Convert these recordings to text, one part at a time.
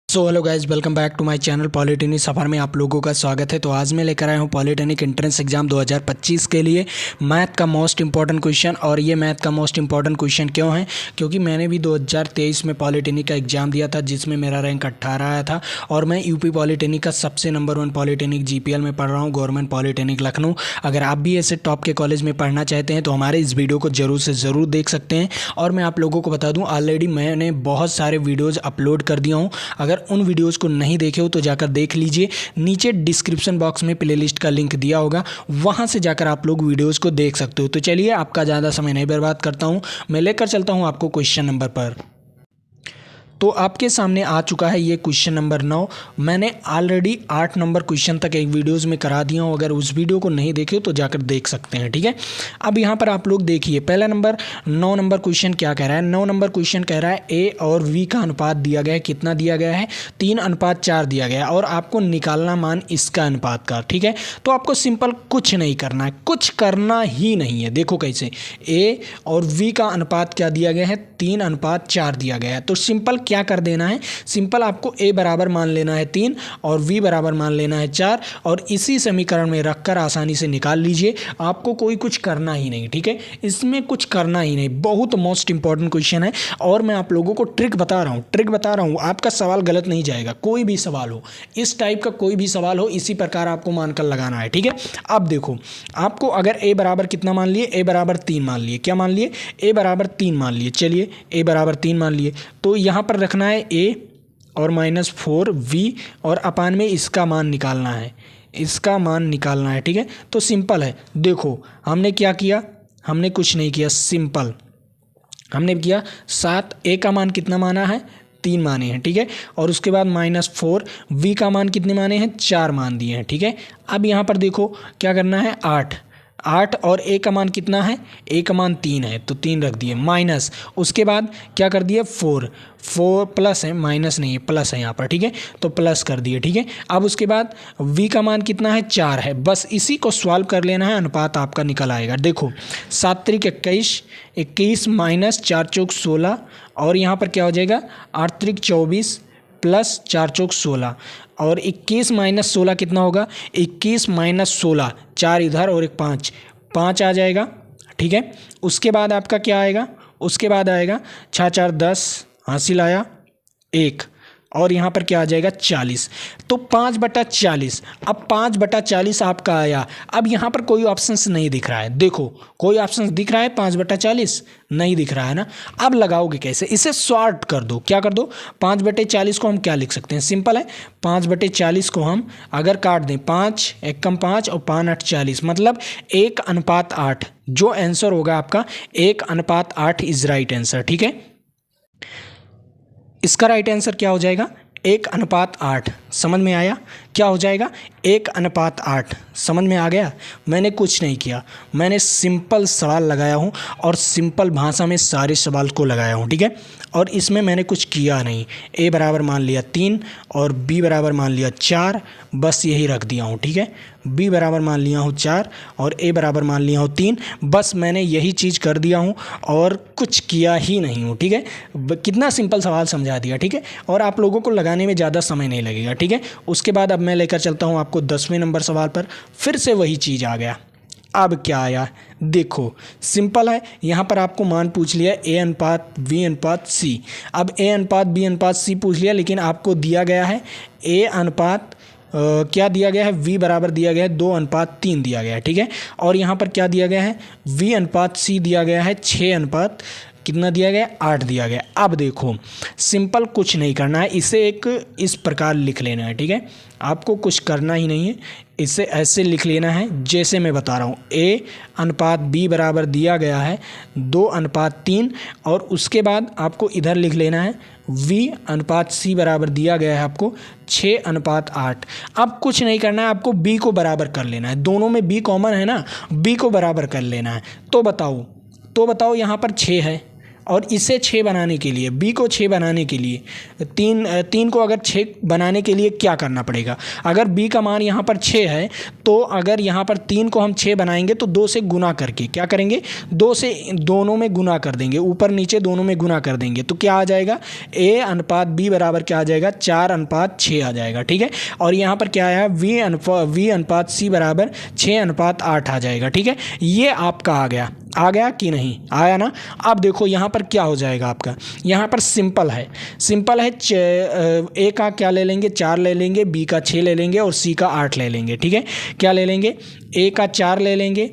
So hello guys, welcome back to my channel polytechnic सफ़र में आप लोगों का स्वागत है। तो आज मैं लेकर आया हूँ पॉलिटेक्निक एंट्रेंस एग्जाम 2025 के लिए मैथ का मोस्ट इंपॉर्टेंट क्वेश्चन। और ये मैथ का मोस्ट इंपॉर्टेंट क्वेश्चन क्यों है? क्योंकि मैंने भी 2023 में पॉलिटेक्निक का एग्ज़ाम दिया था जिसमें मेरा रैंक 18 आया था। और मैं यूपी पॉलिटेक्निक का सबसे नंबर 1 पॉलिटेक्निक जीपीएल में पढ़ रहा हूँ, गवर्नमेंट पॉलिटेक्निक लखनऊ। अगर आप भी ऐसे टॉप के कॉलेज में पढ़ना चाहते हैं तो हमारे इस वीडियो को ज़रूर से ज़रूर देख सकते हैं। और मैं आप लोगों को बता दूँ, ऑलरेडी मैंने बहुत सारे वीडियोज़ अपलोड कर दिया हूँ। अगर उन वीडियोज़ को नहीं देखे हो तो जाकर देख लीजिए, नीचे डिस्क्रिप्शन बॉक्स में प्लेलिस्ट का लिंक दिया होगा, वहां से जाकर आप लोग वीडियोस को देख सकते हो। तो चलिए, आपका ज़्यादा समय नहीं बर्बाद करता हूं, मैं लेकर चलता हूं आपको क्वेश्चन नंबर पर। तो आपके सामने आ चुका है ये क्वेश्चन नंबर 9। मैंने ऑलरेडी 8 नंबर क्वेश्चन तक एक वीडियोज़ में करा दिया हूँ। अगर उस वीडियो को नहीं देखे हो तो जाकर देख सकते हैं, ठीक है। अब यहाँ पर आप लोग देखिए, पहला नंबर 9 नंबर क्वेश्चन क्या कह रहा है। 9 नंबर क्वेश्चन कह रहा है ए और वी का अनुपात दिया गया है। कितना दिया गया है? 3:4 दिया गया है और आपको निकालना मान इसका अनुपात का, ठीक है। तो आपको सिंपल कुछ नहीं करना है, कुछ करना ही नहीं है। देखो कैसे, ए और वी का अनुपात क्या दिया गया है? 3:4 दिया गया है। तो सिंपल क्या कर देना है? सिंपल आपको ए बराबर मान लेना है 3 और वी बराबर मान लेना है 4 और इसी समीकरण में रखकर आसानी से निकाल लीजिए। आपको कोई कुछ करना ही नहीं, ठीक है। इसमें कुछ करना ही नहीं। बहुत मोस्ट इंपॉर्टेंट क्वेश्चन है और मैं आप लोगों को ट्रिक बता रहा हूँ। आपका सवाल गलत नहीं जाएगा। कोई भी सवाल हो, इस टाइप का कोई भी सवाल हो, इसी प्रकार आपको मानकर लगाना है, ठीक है। अब देखो, आपको अगर ए बराबर कितना मान लिए? ए बराबर 3 मान लिए। क्या मान लिए? ए बराबर 3 मान लिए। चलिए, ए बराबर 3 मान लिए तो यहाँ पर रखना है ए और -4 वी और अपान में इसका मान निकालना है, इसका मान निकालना है, ठीक है। तो सिंपल है। देखो, हमने क्या किया? हमने कुछ नहीं किया। सिंपल हमने किया 7, ए का मान कितना माना है? 3 माने हैं, ठीक है। और उसके बाद -4 वी का मान कितने माने हैं? 4 मान दिए हैं, ठीक है। अब यहाँ पर देखो क्या करना है? 8 और ए का मान कितना है? ए का मान 3 है तो 3 रख दिए, माइनस उसके बाद क्या कर दिए? 4 प्लस है, माइनस नहीं है, प्लस है यहाँ पर, ठीक है। तो प्लस कर दिए, ठीक है। अब उसके बाद v का मान कितना है? 4 है। बस इसी को सॉल्व कर लेना है, अनुपात आपका निकल आएगा। देखो, 7 त्रिक 21, 21 माइनस 4 चौक 16 और यहाँ पर क्या हो जाएगा? 8 त्रिक 24 प्लस 4 चौक 16 और 21 माइनस 16 कितना होगा? 21 माइनस 16, 4 इधर और एक 5 आ जाएगा, ठीक है। उसके बाद आपका क्या आएगा? उसके बाद आएगा 6 4 10, हासिल आया 1 और यहाँ पर क्या आ जाएगा? 40। तो 5/40। अब 5/40 आपका आया। अब यहाँ पर कोई ऑप्शंस नहीं दिख रहा है। देखो, कोई ऑप्शंस दिख रहा है? 5/40 नहीं दिख रहा है ना। अब लगाओगे कैसे? इसे सॉर्ट कर दो। क्या कर दो? 5/40 को हम क्या लिख सकते हैं? सिंपल है, 5/40 को हम अगर काट दें, 5 एकम 5 और 5 8 40, मतलब 1:8। जो आंसर होगा आपका 1:8 इज राइट आंसर, ठीक है। इसका राइट आंसर क्या हो जाएगा? 1:8। समझ में आया? क्या हो जाएगा? 1:8। समझ में आ गया? मैंने कुछ नहीं किया, मैंने सिंपल सवाल लगाया हूँ और सिंपल भाषा में सारे सवाल को लगाया हूँ, ठीक है। और इसमें मैंने कुछ किया नहीं। ए बराबर मान लिया 3 और बी बराबर मान लिया 4, बस यही रख दिया हूँ, ठीक है। बी बराबर मान लिया हूँ 4 और ए बराबर मान लिया हूँ 3, बस मैंने यही चीज़ कर दिया हूँ और कुछ किया ही नहीं हूँ, ठीक है। कितना सिंपल सवाल समझा दिया, ठीक है। और आप लोगों को लगाने में ज़्यादा समय नहीं लगेगा, ठीक है। उसके बाद अब मैं लेकर चलता हूँ आपको 10वें नंबर सवाल पर। फिर से वही चीज़ आ गया। अब क्या आया? देखो, सिंपल है। यहाँ पर आपको मान पूछ लिया A/B/C। अब A/B/C पूछ लिया, लेकिन आपको दिया गया है क्या दिया गया है? V बराबर दिया गया है 2:3 दिया गया है, ठीक है। और यहाँ पर क्या दिया गया है? V/C दिया गया है 6 कितना दिया गया? 8 दिया गया। अब देखो, सिंपल कुछ नहीं करना है, इसे एक इस प्रकार लिख लेना है, ठीक है। आपको कुछ करना ही नहीं है, इसे ऐसे लिख लेना है जैसे मैं बता रहा हूँ। A/B बराबर दिया गया है 2:3 और उसके बाद आपको इधर लिख लेना है V/C बराबर दिया गया है आपको 6:8। अब कुछ नहीं करना है, आपको B को बराबर कर लेना है। दोनों में B कॉमन है ना, B को बराबर कर लेना है। तो बताओ यहाँ पर 6 है और इसे 6 बनाने के लिए, बी को 6 बनाने के लिए, तीन को अगर 6 बनाने के लिए क्या करना पड़ेगा? अगर बी का मान यहाँ पर 6 है तो अगर यहाँ पर 3 को हम 6 बनाएंगे तो 2 से गुना करके क्या करेंगे? 2 से दोनों में गुना कर देंगे, ऊपर नीचे दोनों में गुना कर देंगे तो क्या आ जाएगा? ए अनुपात बी बराबर क्या आ जाएगा? 4:6 आ जाएगा। ठीक है, और यहाँ पर क्या आया? वी अनुपात सी बराबर 6:8 आ जाएगा। ठीक है, ये आपका आ गया कि नहीं आया ना? अब देखो यहाँ पर क्या हो जाएगा आपका, यहाँ पर सिंपल है ए का क्या ले लेंगे? 4 ले लेंगे, बी का 6 ले लेंगे और सी का 8 ले लेंगे। ठीक है, क्या ले लेंगे? ए का 4 ले लेंगे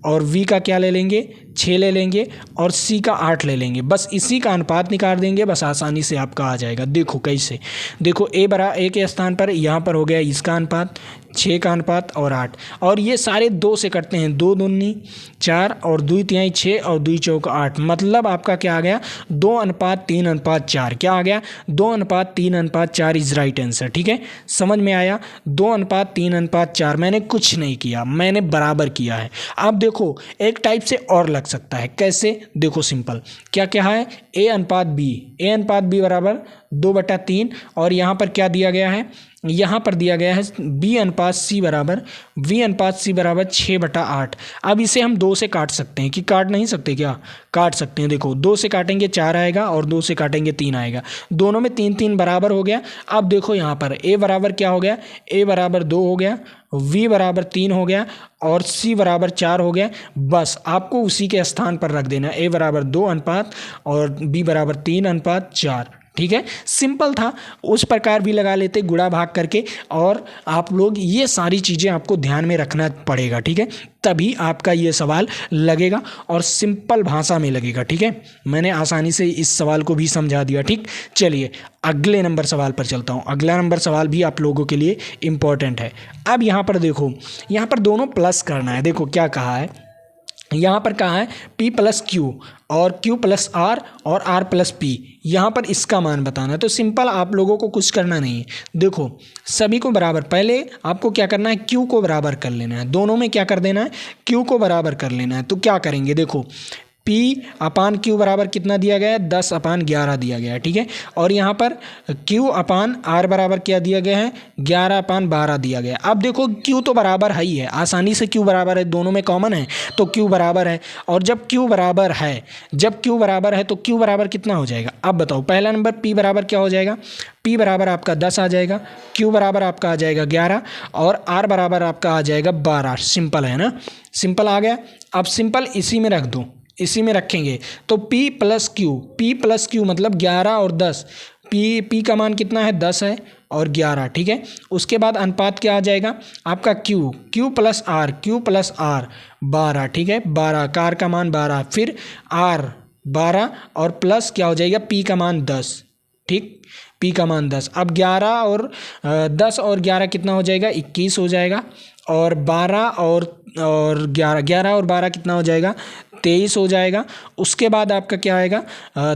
और वी का क्या ले लेंगे? 6 ले लेंगे और सी का 8 ले लेंगे। बस इसी का अनुपात निकाल देंगे, बस आसानी से आपका आ जाएगा। देखो कैसे, देखो ए के स्थान पर यहाँ पर हो गया इसका अनुपात 6 का अनुपात और 8, और ये सारे 2 से कटते हैं, 2 दूनी 4 और 2 तिहाई 6 और 2 चौक 8, मतलब आपका क्या आ गया? 2:3:4। क्या आ गया? 2:3:4 इज राइट आंसर। ठीक है, समझ में आया? 2:3:4 मैंने कुछ नहीं किया, मैंने बराबर किया है। अब देखो एक टाइप से और लग सकता है, कैसे? देखो सिंपल, क्या है? ए अनुपात बी बराबर 2/3 और यहाँ पर क्या दिया गया है? यहाँ पर दिया गया है वी अनुपात सी बराबर 6/8। अब इसे हम 2 से काट सकते हैं कि काट नहीं सकते? क्या काट सकते हैं? देखो 2 से काटेंगे 4 आएगा और 2 से काटेंगे 3 आएगा, दोनों में 3 बराबर हो गया। अब देखो यहाँ पर ए बराबर क्या हो गया? ए बराबर 2 हो गया, वी बराबर 3 हो गया और सी बराबर 4 हो गया। बस आपको उसी के स्थान पर रख देना, ए बराबर 2 अनुपात और बी बराबर 3:4। ठीक है, सिंपल था, उस प्रकार भी लगा लेते गुणा भाग करके, और आप लोग ये सारी चीज़ें आपको ध्यान में रखना पड़ेगा। ठीक है, तभी आपका ये सवाल लगेगा और सिंपल भाषा में लगेगा। ठीक है, मैंने आसानी से इस सवाल को भी समझा दिया। ठीक, चलिए अगले नंबर सवाल पर चलता हूँ। अगला नंबर सवाल भी आप लोगों के लिए इम्पोर्टेंट है। अब यहाँ पर देखो, यहाँ पर दोनों प्लस करना है। देखो क्या कहा है, यहाँ पर कहा है P + Q और Q + R और R + P, यहाँ पर इसका मान बताना है। तो सिंपल, आप लोगों को कुछ करना नहीं है। देखो सभी को बराबर, पहले आपको क्या करना है? Q को बराबर कर लेना है, दोनों में क्या कर देना है? Q को बराबर कर लेना है। तो क्या करेंगे? देखो P/Q बराबर कितना दिया गया है? 10/11 दिया गया है। ठीक है, और यहाँ पर Q/R बराबर क्या दिया गया है? 11/12 दिया गया है। अब देखो Q तो बराबर है ही है, आसानी से Q बराबर है, दोनों में कॉमन है तो Q बराबर है। और जब Q बराबर है तो Q बराबर कितना हो जाएगा? अब बताओ, पहला नंबर P बराबर क्या हो जाएगा? P बराबर आपका 10 आ जाएगा, Q बराबर आपका आ जाएगा 11 और R बराबर आपका आ जाएगा 12। सिंपल है ना? सिंपल आ गया। अब सिंपल इसी में रख दो, इसी में रखेंगे तो P + Q मतलब 11 और 10। P का मान कितना है? 10 है और 11। ठीक है, उसके बाद अनुपात क्या आ जाएगा आपका? Q + R 12। ठीक है, 12 का R का मान 12, फिर R 12 और प्लस क्या हो जाएगा? P का मान 10। ठीक, P का मान 10। अब 11 और 10 और 11 कितना हो जाएगा? 21 हो जाएगा, और 12 और 11 और 12 कितना हो जाएगा? 23 हो जाएगा। उसके बाद आपका क्या आएगा?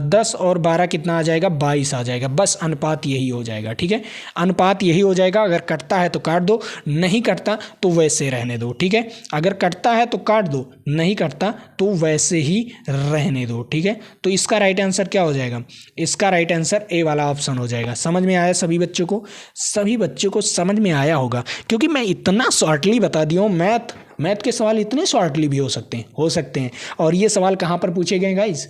10 और 12 कितना आ जाएगा? 22 आ जाएगा। बस अनुपात यही हो जाएगा। ठीक है, अनुपात यही हो जाएगा। अगर कटता है तो काट दो, नहीं कटता तो वैसे रहने दो। ठीक है, अगर कटता है तो काट दो, नहीं कटता तो वैसे ही रहने दो। ठीक है, तो इसका राइट आंसर क्या हो जाएगा? इसका राइट आंसर ए वाला ऑप्शन हो जाएगा। समझ में आया सभी बच्चों को? सभी बच्चों को समझ में आया होगा, क्योंकि मैं इतना शॉर्टली बता दिया हूँ। मैथ के सवाल इतने शॉर्टली भी हो सकते हैं। और ये सवाल कहाँ पर पूछे गए गाइस?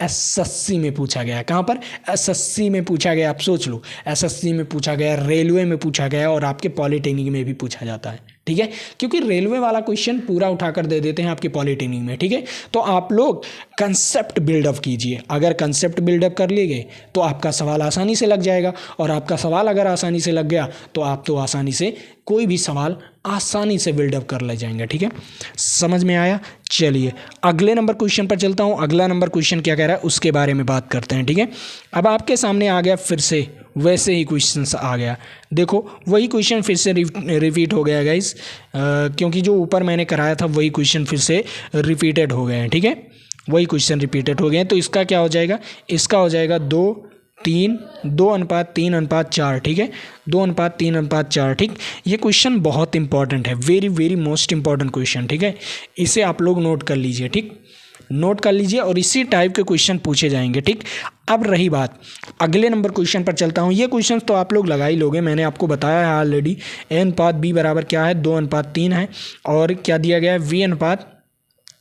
एसएससी में पूछा गया। कहाँ पर? एसएससी में पूछा गया। आप सोच लो, एसएससी में पूछा गया, रेलवे में पूछा गया और आपके पॉलिटेक्निक में भी पूछा जाता है। ठीक है, क्योंकि रेलवे वाला क्वेश्चन पूरा उठाकर दे देते हैं आपके पॉलिटेक्निक में। ठीक है, तो आप लोग कंसेप्ट बिल्डअप कीजिए। अगर कंसेप्ट बिल्डअप कर लिए तो आपका सवाल आसानी से लग जाएगा, और आपका सवाल अगर आसानी से लग गया तो आप तो आसानी से कोई भी सवाल आसानी से बिल्डअप कर ले जाएंगे। ठीक है, समझ में आया? चलिए अगले नंबर क्वेश्चन पर चलता हूँ। अगला नंबर क्वेश्चन क्या कह रहा है उसके बारे में बात करते हैं। ठीक है, अब आपके सामने आ गया फिर से वैसे ही क्वेश्चन आ गया। देखो वही क्वेश्चन फिर से रिपीट हो गया गाइस, क्योंकि जो ऊपर मैंने कराया था वही क्वेश्चन फिर से रिपीटेड हो गए हैं। ठीक है, वही क्वेश्चन रिपीटेड हो गए हैं। तो इसका क्या हो जाएगा? इसका हो जाएगा 2:3:4। ठीक है, 2:3:4। ठीक, ये क्वेश्चन बहुत इंपॉर्टेंट है, very very most important question. ठीक है, इसे आप लोग नोट कर लीजिए। ठीक, नोट कर लीजिए और इसी टाइप के क्वेश्चन पूछे जाएंगे। ठीक, अब रही बात अगले नंबर क्वेश्चन पर चलता हूँ। ये क्वेश्चन तो आप लोग लगा ही लोगे, मैंने आपको बताया है ऑलरेडी। ए अनुपात बी बराबर क्या है, 2:3 है। और क्या दिया गया है, वी अनुपात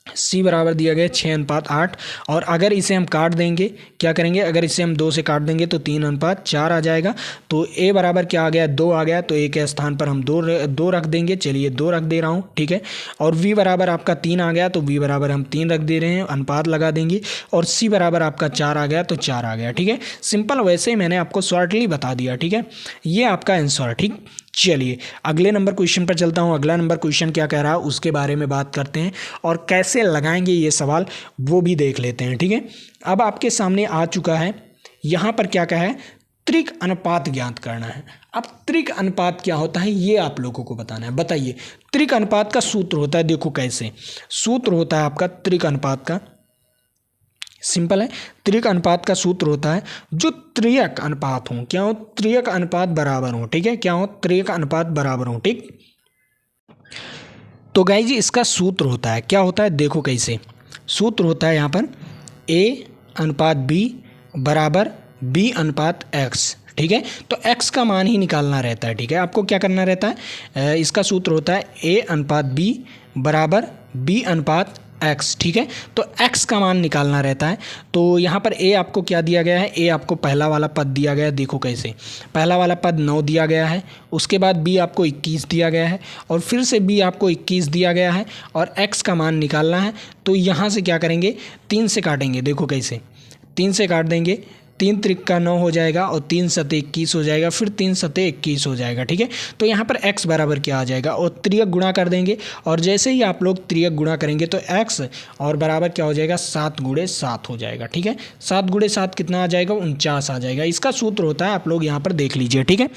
सी बराबर दिया गया है 6:8। और अगर इसे हम काट देंगे, क्या करेंगे, अगर इसे हम 2 से काट देंगे तो 3:4 आ जाएगा। तो ए बराबर क्या आ गया, 2 आ गया। तो ए के स्थान पर हम 2 रख देंगे। चलिए 2 रख दे रहा हूँ, ठीक है। और वी बराबर आपका 3 आ गया, तो वी बराबर हम 3 रख दे रहे हैं, अनुपात लगा देंगे। और सी बराबर आपका 4 आ गया, तो 4 आ गया। ठीक है, सिंपल, वैसे ही मैंने आपको शॉर्टली बता दिया। ठीक है, ये आपका आंसर है। ठीक, चलिए अगले नंबर क्वेश्चन पर चलता हूँ। अगला नंबर क्वेश्चन क्या कह रहा है उसके बारे में बात करते हैं और कैसे लगाएंगे ये सवाल वो भी देख लेते हैं। ठीक है, अब आपके सामने आ चुका है, यहाँ पर क्या कहा है, त्रिक अनुपात ज्ञात करना है। अब त्रिक अनुपात क्या होता है ये आप लोगों को बताना है। बताइए, त्रिक अनुपात का सूत्र होता है, देखो कैसे सूत्र होता है आपका त्रिक अनुपात का। सिंपल है, त्रिक अनुपात का सूत्र होता है जो त्रियक अनुपात हो, क्या हो, त्रियक अनुपात बराबर हो। ठीक है, क्या हो, त्रियक अनुपात बराबर हो। ठीक, तो गाइस जी इसका सूत्र होता है, क्या होता है, देखो कैसे सूत्र होता है यहाँ पर, ए अनुपात बी बराबर बी अनुपात एक्स। ठीक है, तो x का मान ही निकालना रहता है। ठीक है, आपको क्या करना रहता है, इसका सूत्र होता है a अनुपात b बराबर b अनुपात x। ठीक है, तो x का मान निकालना रहता है। तो यहाँ पर a आपको क्या दिया गया है, a आपको पहला वाला पद दिया गया है, देखो कैसे, पहला वाला पद 9 दिया गया है। उसके बाद b आपको 21 दिया गया है और फिर से b आपको 21 दिया गया है और x का मान निकालना है। तो यहाँ से क्या करेंगे, 3 से काटेंगे, देखो कैसे 3 से काट देंगे, 3 त्रिक का 9 हो जाएगा और 3 सते 21 हो जाएगा, फिर 3 सते 21 हो जाएगा। ठीक है, तो यहाँ पर x बराबर क्या आ जाएगा, और त्रियक गुणा कर देंगे। और जैसे ही आप लोग त्रियक गुणा करेंगे तो x और बराबर क्या हो जाएगा, 7 गुणे 7 हो जाएगा। ठीक है, 7 गुणे 7 कितना आ जाएगा, 49 आ जाएगा। इसका सूत्र होता है, आप लोग यहाँ पर देख लीजिए। ठीक है,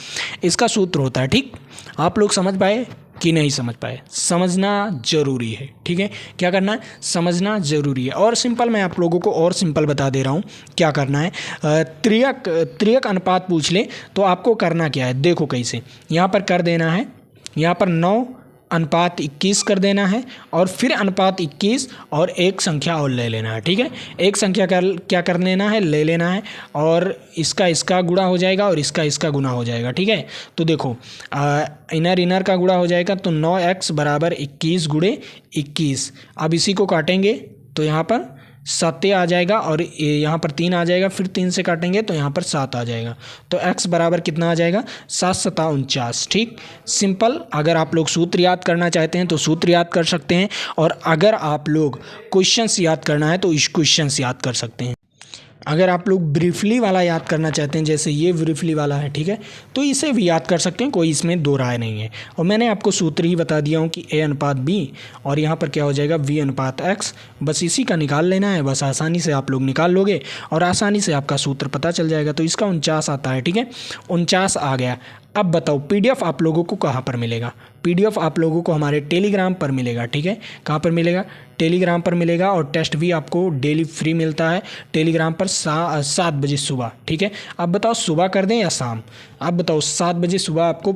इसका सूत्र होता है। ठीक, आप लोग समझ पाए कि नहीं समझ पाए, समझना जरूरी है। ठीक है, क्या करना है, समझना जरूरी है। और सिंपल, मैं आप लोगों को और सिंपल बता दे रहा हूँ क्या करना है। त्रियक अनुपात पूछ ले तो आपको करना क्या है, देखो कैसे, यहाँ पर कर देना है, यहाँ पर 9:21 कर देना है और फिर अनुपात 21 और एक संख्या और ले लेना है। ठीक है, एक संख्या क्या कर लेना है, ले लेना है और इसका गुणा हो जाएगा और इसका गुणा हो जाएगा। ठीक है, तो देखो इनर का गुणा हो जाएगा, तो 9x बराबर 21 गुणे 21। अब इसी को काटेंगे तो यहाँ पर 7 आ जाएगा और यहाँ पर 3 आ जाएगा, फिर 3 से काटेंगे तो यहाँ पर 7 आ जाएगा। तो x बराबर कितना आ जाएगा, 7 सता 49। ठीक, सिंपल। अगर आप लोग सूत्र याद करना चाहते हैं तो सूत्र याद कर सकते हैं, और अगर आप लोग क्वेश्चंस याद करना है तो इस क्वेश्चंस याद कर सकते हैं। अगर आप लोग ब्रीफली वाला याद करना चाहते हैं, जैसे ये ब्रीफली वाला है, ठीक है, तो इसे भी याद कर सकते हैं, कोई इसमें दो राय नहीं है। और मैंने आपको सूत्र ही बता दिया हूँ कि a अनुपात b और यहाँ पर क्या हो जाएगा, v अनुपात x। बस इसी का निकाल लेना है, बस आसानी से आप लोग निकाल लोगे और आसानी से आपका सूत्र पता चल जाएगा। तो इसका 49 आता है। ठीक है, 49 आ गया। अब बताओ PDF आप लोगों को कहाँ पर मिलेगा, PDF आप लोगों को हमारे टेलीग्राम पर मिलेगा। ठीक है, कहाँ पर मिलेगा, टेलीग्राम पर मिलेगा। और टेस्ट भी आपको डेली फ्री मिलता है टेलीग्राम पर 7 बजे सुबह। ठीक है, अब बताओ सुबह कर दें या शाम, अब बताओ 7 बजे सुबह आपको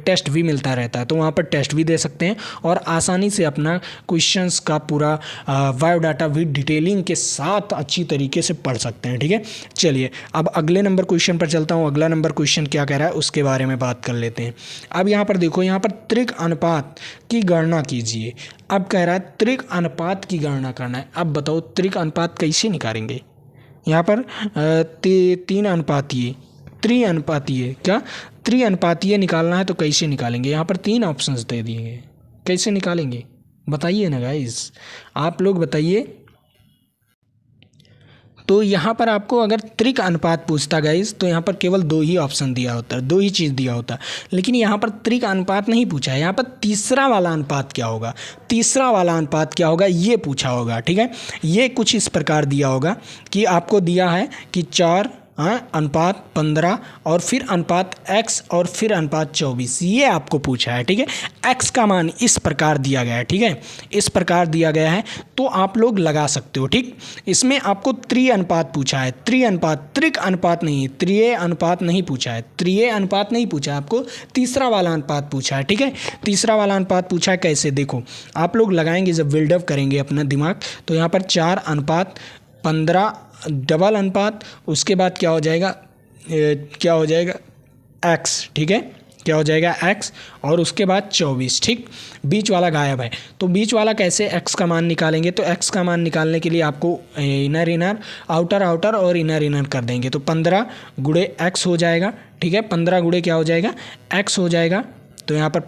टेस्ट भी मिलता रहता है, तो वहाँ पर टेस्ट भी दे सकते हैं और आसानी से अपना क्वेश्चंस का पूरा बायोडाटा भी डिटेलिंग के साथ अच्छी तरीके से पढ़ सकते हैं। ठीक है, चलिए अब अगले नंबर क्वेश्चन पर चलता हूँ। अगला नंबर क्वेश्चन क्या कह रहा है उसके बारे में बात कर लेते हैं। अब यहाँ पर देखो, यहाँ पर त्रिक अनुपात की गणना कीजिए। अब कह रहा है त्रिक अनुपात की गणना करना है। अब बताओ त्रिक अनुपात कैसे निकालेंगे। यहाँ पर 3 अनुपातीय, त्रिअनुपातीय, क्या त्रिअनुपातीय निकालना है तो कैसे निकालेंगे। यहाँ पर 3 ऑप्शंस दे दिए हैं, कैसे निकालेंगे बताइए ना गाइस, आप लोग बताइए। तो यहाँ पर आपको अगर त्रिक अनुपात पूछता गाइस तो यहाँ पर केवल 2 ही ऑप्शन दिया होता है, 2 ही चीज़ दिया होता है। लेकिन यहाँ पर त्रिक अनुपात नहीं पूछा है, यहाँ पर तीसरा वाला अनुपात क्या होगा, तीसरा वाला अनुपात क्या होगा ये पूछा होगा। ठीक है, ये कुछ इस प्रकार दिया होगा कि आपको दिया है कि 4 अनुपात 15 और फिर अनुपात x और फिर अनुपात 24, ये आपको पूछा है। ठीक है, x का मान इस प्रकार दिया गया है। ठीक है, इस प्रकार दिया गया है तो आप लोग लगा सकते हो। ठीक, इसमें आपको त्रि अनुपात पूछा है, त्रि अनुपात, त्रिक अनुपात नहीं, त्रिय अनुपात नहीं पूछा है, त्रिय अनुपात नहीं पूछा है, आपको तीसरा वाला अनुपात पूछा है। ठीक है, तीसरा वाला अनुपात पूछा है। कैसे, देखो आप लोग लगाएंगे जब बिल्डअप करेंगे अपना दिमाग, तो यहाँ पर 4 अनुपात 15 डबल अनुपात, उसके बाद क्या हो जाएगा, x। ठीक है, क्या हो जाएगा x, और उसके बाद 24। ठीक, बीच वाला गायब है, तो बीच वाला कैसे x का मान निकालेंगे, तो x का मान निकालने के लिए आपको इनर इनर, आउटर आउटर और इनर इनर कर देंगे, तो 15 गुणे x हो जाएगा। ठीक है, 15 गुणे क्या हो जाएगा, x हो जाएगा, तो यहाँ पर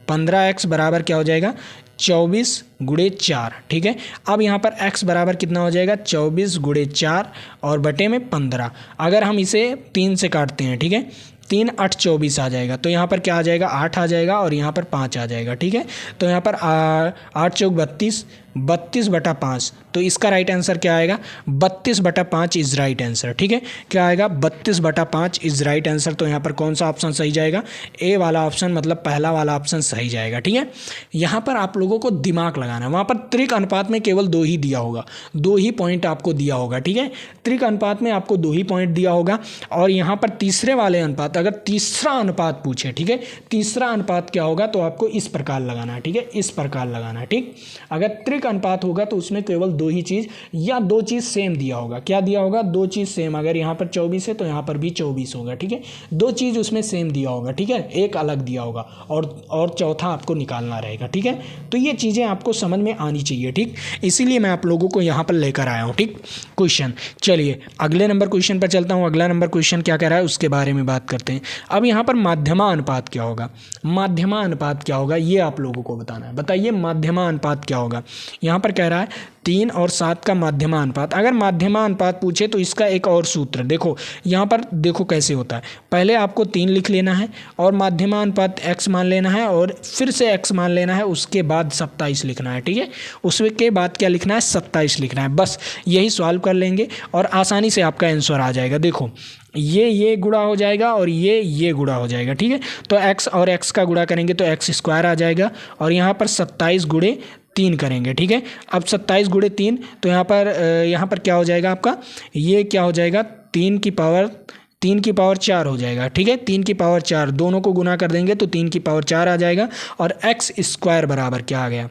15x बराबर क्या हो जाएगा, 24 गुणे 4। ठीक है, अब यहाँ पर x बराबर कितना हो जाएगा, 24 गुणे 4 और बटे में 15। अगर हम इसे 3 से काटते हैं, ठीक है, 3 8 24 आ जाएगा, तो यहाँ पर क्या आ जाएगा, 8 आ जाएगा और यहाँ पर 5 आ जाएगा। ठीक है, तो यहाँ पर 8 चौक 32, 32/5, तो इसका राइट आंसर क्या आएगा, 32/5 इज राइट आंसर। ठीक है, क्या आएगा, 32/5 इज राइट आंसर। तो यहाँ पर कौन सा ऑप्शन सही जाएगा, ए वाला ऑप्शन, मतलब पहला वाला ऑप्शन सही जाएगा। ठीक है, यहाँ पर आप लोगों को दिमाग लगाना है, वहाँ पर त्रिक अनुपात में केवल 2 ही दिया होगा, 2 ही पॉइंट आपको दिया होगा। ठीक है, त्रिक अनुपात में आपको 2 ही पॉइंट दिया होगा, और यहाँ पर तीसरे वाले अनुपात, अगर तीसरा अनुपात पूछे, ठीक है, तीसरा अनुपात क्या होगा, तो आपको इस प्रकार लगाना है। ठीक है, इस प्रकार लगाना है। ठीक, अगर त्रिक अनुपात होगा तो उसमें केवल 2 ही चीज़ या 2 चीज़ सेम दिया होगा। क्या दिया होगा, 2 चीज़ सेम, अगर यहाँ पर 24 है तो यहाँ पर भी 24 होगा। ठीक है, 2 चीज़ उसमें सेम दिया होगा। ठीक है, एक अलग दिया होगा और चौथा आपको निकालना रहेगा। ठीक है, तो ये चीज़ें आपको समझ में आनी चाहिए। ठीक, इसीलिए मैं आप लोगों को यहाँ पर लेकर आया हूँ। ठीक, क्वेश्चन, चलिए अगले नंबर क्वेश्चन पर चलता हूँ। अगला नंबर क्वेश्चन क्या कह रहा है उसके बारे में बात करते हैं। अब यहाँ पर माध्यमा अनुपात क्या होगा, माध्यमा अनुपात क्या होगा, ये आप लोगों को बताना है। बताइए माध्यमा अनुपात क्या होगा। यहाँ पर कह रहा है 3 और 7 का माध्यमा अनुपात। अगर माध्यमा अनुपात पूछे तो इसका एक और सूत्र देखो, यहाँ पर देखो कैसे होता है। पहले आपको 3 लिख लेना है और माध्यमा अनुपात x मान लेना है और फिर से x मान लेना है, उसके बाद 27 लिखना है। ठीक है, उसके बाद क्या लिखना है, 27 लिखना है। बस यही सॉल्व कर लेंगे और आसानी से आपका आंसर आ जाएगा। देखो ये गुणा हो जाएगा और ये गुणा हो जाएगा। ठीक है, तो x और x का गुणा करेंगे तो x² आ जाएगा, और यहाँ पर 27 गुणे 3 करेंगे। ठीक है, अब 27 गुणे 3, तो यहाँ पर क्या हो जाएगा आपका, ये क्या हो जाएगा, 3 की पावर 4 हो जाएगा। ठीक है, 3 की पावर 4, दोनों को गुना कर देंगे तो 3 की पावर 4 आ जाएगा, और x² बराबर क्या आ गया,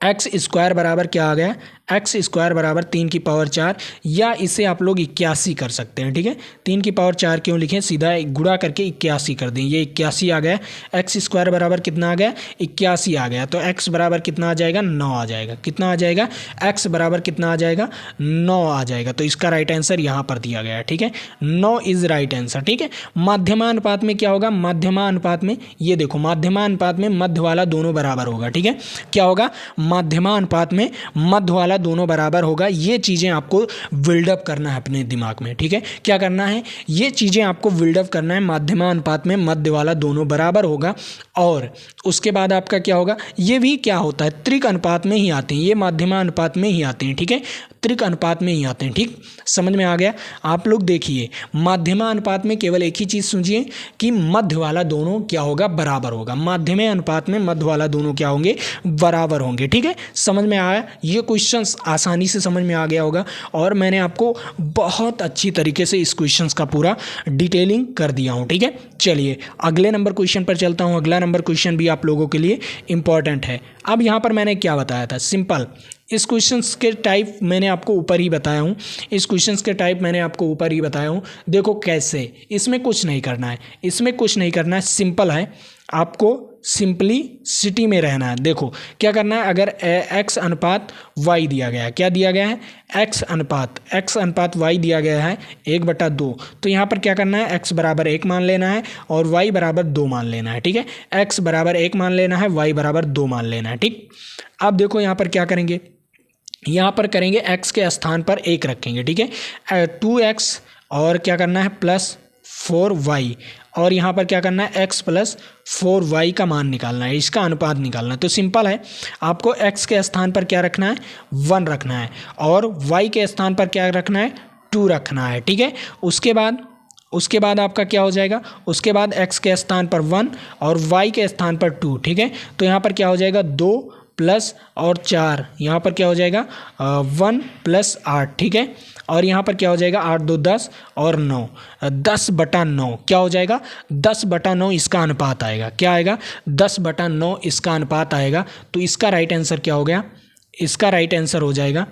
x² बराबर क्या आ गया, x² बराबर 3 की पावर 4, या इसे आप लोग 81 कर सकते हैं। ठीक है, 3 की पावर 4 क्यों लिखें, सीधा गुणा करके 81 कर दें, ये 81 आ गया। x² बराबर कितना आ गया, 81 आ गया, तो x बराबर कितना आ जाएगा, 9 आ जाएगा। कितना आ जाएगा, x बराबर कितना आ जाएगा, 9 आ जाएगा। तो इसका राइट आंसर यहाँ पर दिया गया है। ठीक है, 9 इज राइट आंसर। ठीक है, माध्यमा अनुपात में क्या होगा, माध्यमा अनुपात में ये देखो, माध्यमा अनुपात में मध्य वाला दोनों बराबर होगा। ठीक है, क्या होगा, माध्यमा अनुपात में मध्य वाला दोनों बराबर होगा। ये चीज़ें आपको बिल्डअप करना है अपने दिमाग में। ठीक है, क्या करना है, ये चीज़ें आपको बिल्डअप करना है। माध्यमा अनुपात में मध्य वाला दोनों बराबर होगा, और उसके बाद आपका क्या होगा, ये भी क्या होता है, त्रिक अनुपात में ही आते हैं, ये माध्यमा अनुपात में ही आते हैं। ठीक है, त्रिक अनुपात में ही आते हैं। ठीक, समझ में आ गया। आप लोग देखिए, माध्यमा अनुपात में केवल एक ही चीज़ समझिए कि मध्य वाला दोनों क्या होगा, बराबर होगा। माध्यमा अनुपात में मध्य वाला दोनों क्या होंगे, बराबर होंगे। ठीक है, समझ में आया, ये क्वेश्चंस आसानी से समझ में आ गया होगा, और मैंने आपको बहुत अच्छी तरीके से इस क्वेश्चंस का पूरा डिटेलिंग कर दिया हूँ। ठीक है, चलिए अगले नंबर क्वेश्चन पर चलता हूँ। अगला नंबर क्वेश्चन भी आप लोगों के लिए इंपॉर्टेंट है। अब यहाँ पर मैंने क्या बताया था, सिंपल, इस क्वेश्चंस के टाइप मैंने आपको ऊपर ही बताया हूँ, इस क्वेश्चंस के टाइप मैंने आपको ऊपर ही बताया हूँ। देखो कैसे, इसमें कुछ नहीं करना है, इसमें कुछ नहीं करना है, सिंपल है, आपको सिंपलिसिटी में रहना है। देखो क्या करना है, अगर x अनुपात y दिया गया है, क्या दिया गया है, x अनुपात y दिया गया है 1/2, तो यहाँ पर क्या करना है, x बराबर 1 मान लेना है और y बराबर 2 मान लेना है। ठीक है, x बराबर 1 मान लेना है, y बराबर 2 मान लेना है। ठीक, अब देखो यहाँ पर क्या करेंगे, यहाँ पर करेंगे x के स्थान पर 1 रखेंगे। ठीक है, 2x और क्या करना है प्लस 4y, और यहाँ पर क्या करना है, x प्लस 4y का मान निकालना है, इसका अनुपात निकालना है। तो सिंपल है, आपको x के स्थान पर क्या रखना है, 1 रखना है, और y के स्थान पर क्या रखना है, 2 रखना है, ठीक है। उसके बाद आपका क्या हो जाएगा, उसके बाद x के स्थान पर 1 और y के स्थान पर 2, ठीक है। तो यहाँ पर क्या हो जाएगा 2 प्लस और 4, यहाँ पर क्या हो जाएगा 1 प्लस 8, ठीक है। और यहाँ पर क्या हो जाएगा 8 2 10 और 9, 10/9 क्या हो जाएगा 10/9 इसका अनुपात आएगा। क्या आएगा 10/9 इसका अनुपात आएगा। तो इसका राइट आंसर क्या हो गया, इसका राइट आंसर हो जाएगा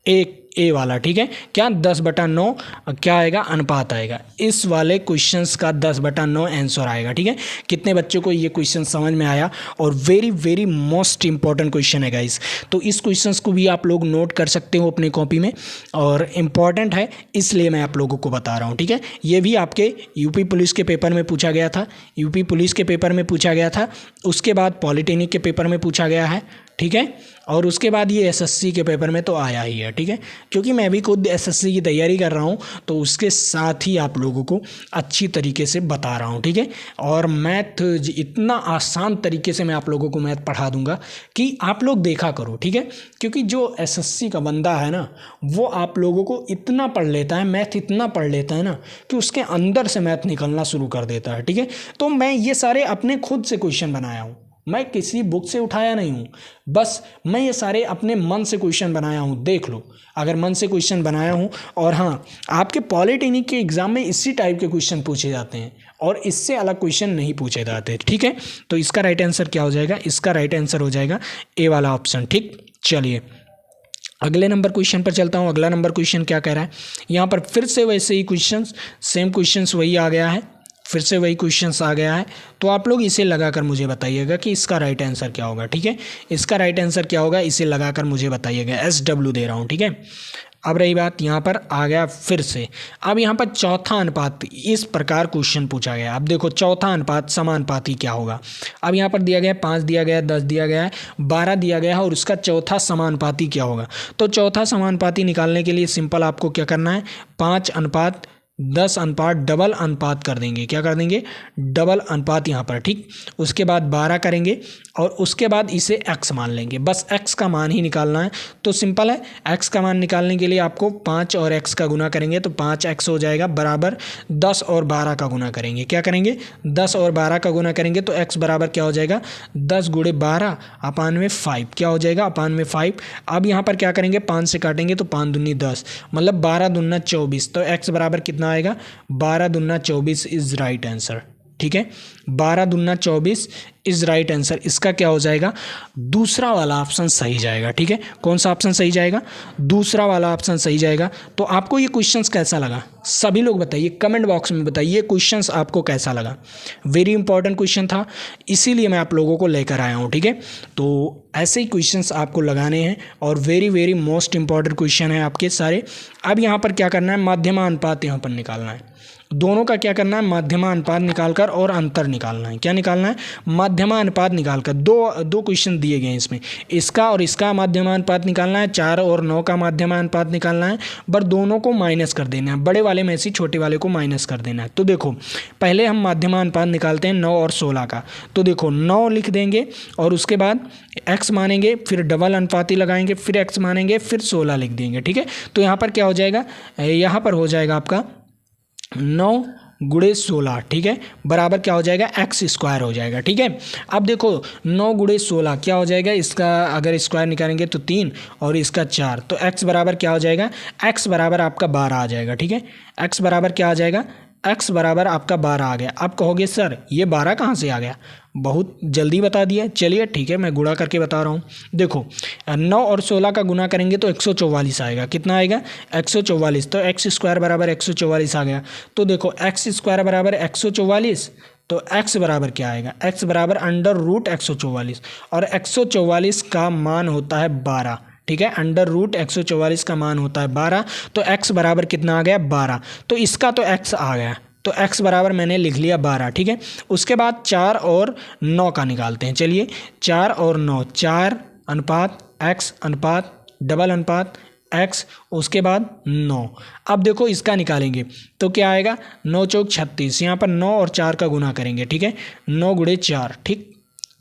ए वाला, ठीक है। क्या 10/9 क्या आएगा अनुपात आएगा। इस वाले क्वेश्चंस का 10/9 आंसर आएगा, ठीक है। कितने बच्चों को ये क्वेश्चन समझ में आया, और very very most important question है गाइस। तो इस क्वेश्चंस को भी आप लोग नोट कर सकते हो अपनी कॉपी में, और इम्पॉर्टेंट है इसलिए मैं आप लोगों को बता रहा हूँ, ठीक है। ये भी आपके यूपी पुलिस के पेपर में पूछा गया था, यूपी पुलिस के पेपर में पूछा गया था, उसके बाद पॉलिटेक्निक के पेपर में पूछा गया है, ठीक है। और उसके बाद ये एसएससी के पेपर में तो आया ही है, ठीक है। क्योंकि मैं भी खुद एसएससी की तैयारी कर रहा हूँ, तो उसके साथ ही आप लोगों को अच्छी तरीके से बता रहा हूँ, ठीक है। और मैथ इतना आसान तरीके से मैं आप लोगों को मैथ पढ़ा दूंगा कि आप लोग देखा करो, ठीक है। क्योंकि जो एसएससी का बंदा है ना, वो आप लोगों को इतना पढ़ लेता है, मैथ इतना पढ़ लेता है ना, कि उसके अंदर से मैथ निकलना शुरू कर देता है, ठीक है। तो मैं ये सारे अपने खुद से क्वेश्चन बनाया हूँ, मैं किसी बुक से उठाया नहीं हूँ, बस मैं ये सारे अपने मन से क्वेश्चन बनाया हूँ। देख लो, अगर मन से क्वेश्चन बनाया हूँ। और हाँ, आपके पॉलिटेक्निक के एग्जाम में इसी टाइप के क्वेश्चन पूछे जाते हैं, और इससे अलग क्वेश्चन नहीं पूछे जाते, ठीक है। तो इसका राइट आंसर क्या हो जाएगा, इसका राइट आंसर हो जाएगा ए वाला ऑप्शन, ठीक। चलिए अगले नंबर क्वेश्चन पर चलता हूँ। अगला नंबर क्वेश्चन क्या कह रहा है, यहाँ पर फिर से वैसे ही क्वेश्चंस, सेम क्वेश्चंस वही आ गया है, फिर से वही क्वेश्चंस आ गया है। तो आप लोग इसे लगाकर मुझे बताइएगा कि इसका राइट आंसर क्या होगा, ठीक है। इसका राइट आंसर क्या होगा, इसे लगाकर मुझे बताइएगा। SW दे रहा हूँ, ठीक है। अब रही बात, यहाँ पर आ गया फिर से, अब यहाँ पर चौथा अनुपात, इस प्रकार क्वेश्चन पूछा गया। अब देखो चौथा अनुपात समानुपाती क्या होगा। अब यहाँ पर दिया गया 5 दिया गया है, 10 दिया गया है, 12 दिया गया है, और उसका चौथा समानुपाती क्या होगा। तो चौथा समानुपाती निकालने के लिए सिंपल आपको क्या करना है, 5:10 अनुपात डबल अनुपात कर देंगे। क्या कर देंगे, डबल अनुपात यहाँ पर, ठीक। उसके बाद 12 करेंगे, और उसके बाद इसे x मान लेंगे, बस x का मान ही निकालना है। तो सिंपल है, x का मान निकालने के लिए आपको 5 और x का गुना करेंगे तो 5x हो जाएगा, बराबर 10 और 12 का गुना करेंगे। क्या करेंगे, 10 और 12 का गुना करेंगे तो x बराबर क्या हो जाएगा, 10 × 12 अपान 5, क्या हो जाएगा अपान 5। अब यहाँ पर क्या करेंगे, 5 से काटेंगे तो 5 दूनी 10, मतलब 12 दूना 24। तो x बराबर कितना आएगा, 12 दूना 24 इज राइट आंसर, ठीक है। 12 दूना 24 इज राइट आंसर। इसका क्या हो जाएगा, दूसरा वाला ऑप्शन सही जाएगा, ठीक है। कौन सा ऑप्शन सही जाएगा, दूसरा वाला ऑप्शन सही जाएगा। तो आपको ये क्वेश्चंस कैसा लगा, सभी लोग बताइए, कमेंट बॉक्स में बताइए क्वेश्चंस आपको कैसा लगा। वेरी इंपॉर्टेंट क्वेश्चन था, इसीलिए मैं आप लोगों को लेकर आया हूँ, ठीक है। तो ऐसे ही क्वेश्चंस आपको लगाने हैं, और very very most important question है आपके सारे। अब यहाँ पर क्या करना है, माध्यमा अनुपात यहाँ पर निकालना है। दोनों का क्या करना है, माध्यमा अनुपात निकालकर और अंतर निकालना है। क्या निकालना है, माध्यमा अनुपात निकालकर। दो क्वेश्चन दिए गए हैं इसमें, इसका और इसका माध्यमा अनुपात निकालना है, 4 और 9 का माध्यमा अनुपात निकालना है, पर दोनों को माइनस कर देना है, बड़े वाले में से छोटे वाले को माइनस कर देना है। तो देखो पहले हम माध्यमा अनुपात निकालते हैं 9 और 16 का। तो देखो 9 लिख देंगे, और उसके बाद x मानेंगे, फिर डबल अनुपाती लगाएंगे, फिर x मानेंगे, फिर 16 लिख देंगे, ठीक है। तो यहाँ पर क्या हो जाएगा, यहाँ पर हो जाएगा आपका 9 × 16, ठीक है, बराबर क्या हो जाएगा, x² हो जाएगा, ठीक है। अब देखो 9 × 16 क्या हो जाएगा, इसका अगर स्क्वायर निकालेंगे तो 3 और इसका 4, तो x बराबर क्या हो जाएगा, x बराबर आपका 12 आ जाएगा, ठीक है। x बराबर क्या आ जाएगा, x बराबर आपका 12 आ गया। अब कहोगे सर ये 12 कहाँ से आ गया, बहुत जल्दी बता दिया। चलिए ठीक है, मैं गुणा करके बता रहा हूँ। देखो 9 और 16 का गुना करेंगे तो 144 आएगा। कितना आएगा, 144। तो x² बराबर 144 आ गया। तो देखो x² बराबर 144, तो x बराबर क्या आएगा, x बराबर √144, और 144 का मान होता है 12, ठीक है। √144 का मान होता है 12, तो x बराबर कितना आ गया, 12। तो इसका तो x आ गया, तो x बराबर मैंने लिख लिया 12, ठीक है। उसके बाद 4 और 9 का निकालते हैं। चलिए 4 और 9, 4 अनुपात x अनुपात डबल अनुपात x, उसके बाद 9। अब देखो इसका निकालेंगे तो क्या आएगा, 9 चौक 36। यहाँ पर 9 और 4 का गुना करेंगे, ठीक है, 9 × 4, ठीक,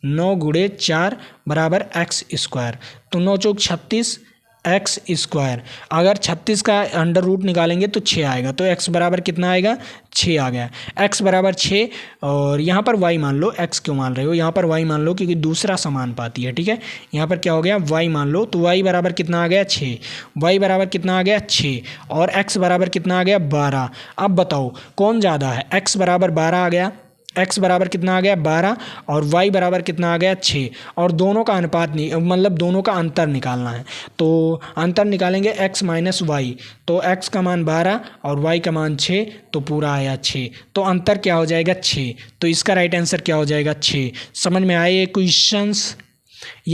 9 × 4 बराबर x²। तो 9 चौक 36, एक्स स्क्वायर। अगर 36 का अंडर रूट निकालेंगे तो 6 आएगा, तो एक्स बराबर कितना आएगा, 6 आ गया। एक्स बराबर 6 और यहाँ पर वाई मान लो, एक्स क्यों मान रहे हो, यहाँ पर वाई मान लो क्योंकि दूसरा समानुपाती है, ठीक है। यहाँ पर क्या हो गया, वाई मान लो, तो वाई बराबर कितना आ गया, 6। वाई बराबर कितना आ गया, 6 और एक्स बराबर कितना आ गया, 12। अब बताओ कौन ज़्यादा है, एक्स बराबर 12 आ गया, एक्स बराबर कितना आ गया, 12 और वाई बराबर कितना आ गया, 6। और दोनों का अनुपात नहीं, मतलब दोनों का अंतर निकालना है, तो अंतर निकालेंगे एक्स माइनस वाई, तो एक्स का मान 12 और वाई का मान 6, तो पूरा आया 6, तो अंतर क्या हो जाएगा, 6। तो इसका राइट आंसर क्या हो जाएगा, 6। समझ में आए ये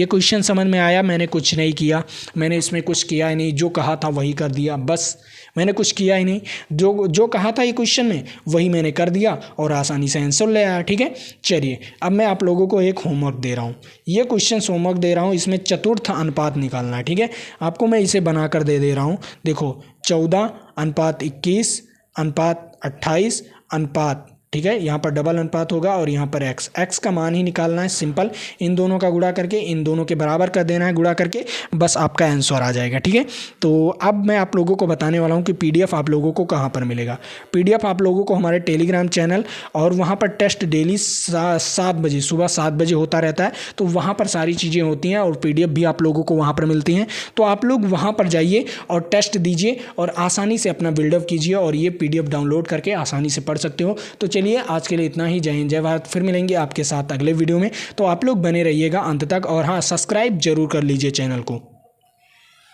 क्वेश्चन समझ में आया। मैंने कुछ नहीं किया, मैंने इसमें कुछ किया ही नहीं, जो कहा था वही कर दिया, बस मैंने कुछ किया ही नहीं, जो कहा था ये क्वेश्चन में वही मैंने कर दिया और आसानी से आंसर ले आया, ठीक है। चलिए अब मैं आप लोगों को एक होमवर्क दे रहा हूँ, ये क्वेश्चन होमवर्क दे रहा हूँ, इसमें चतुर्थ अनुपात निकालना है, ठीक है। आपको मैं इसे बना कर दे रहा हूँ, देखो 14:21:28 ठीक है। यहाँ पर डबल अनुपात होगा और यहाँ पर एक्स का मान ही निकालना है, सिंपल। इन दोनों का गुणा करके इन दोनों के बराबर कर देना है, गुणा करके बस आपका आंसर आ जाएगा, ठीक है। तो अब मैं आप लोगों को बताने वाला हूँ कि पीडीएफ आप लोगों को कहाँ पर मिलेगा। पीडीएफ आप लोगों को हमारे टेलीग्राम चैनल, और वहाँ पर टेस्ट डेली 7 बजे, सुबह 7 बजे होता रहता है, तो वहाँ पर सारी चीज़ें होती हैं और पीडीएफ भी आप लोगों को वहाँ पर मिलती हैं। तो आप लोग वहाँ पर जाइए और टेस्ट दीजिए और आसानी से अपना बिल्डअप कीजिए और ये पीडीएफ डाउनलोड करके आसानी से पढ़ सकते हो। तो चलिए आज के लिए इतना ही। जय हिंद जय भारत। फिर मिलेंगे आपके साथ अगले वीडियो में, तो आप लोग बने रहिएगा अंत तक, और हाँ, सब्सक्राइब जरूर कर लीजिए चैनल को।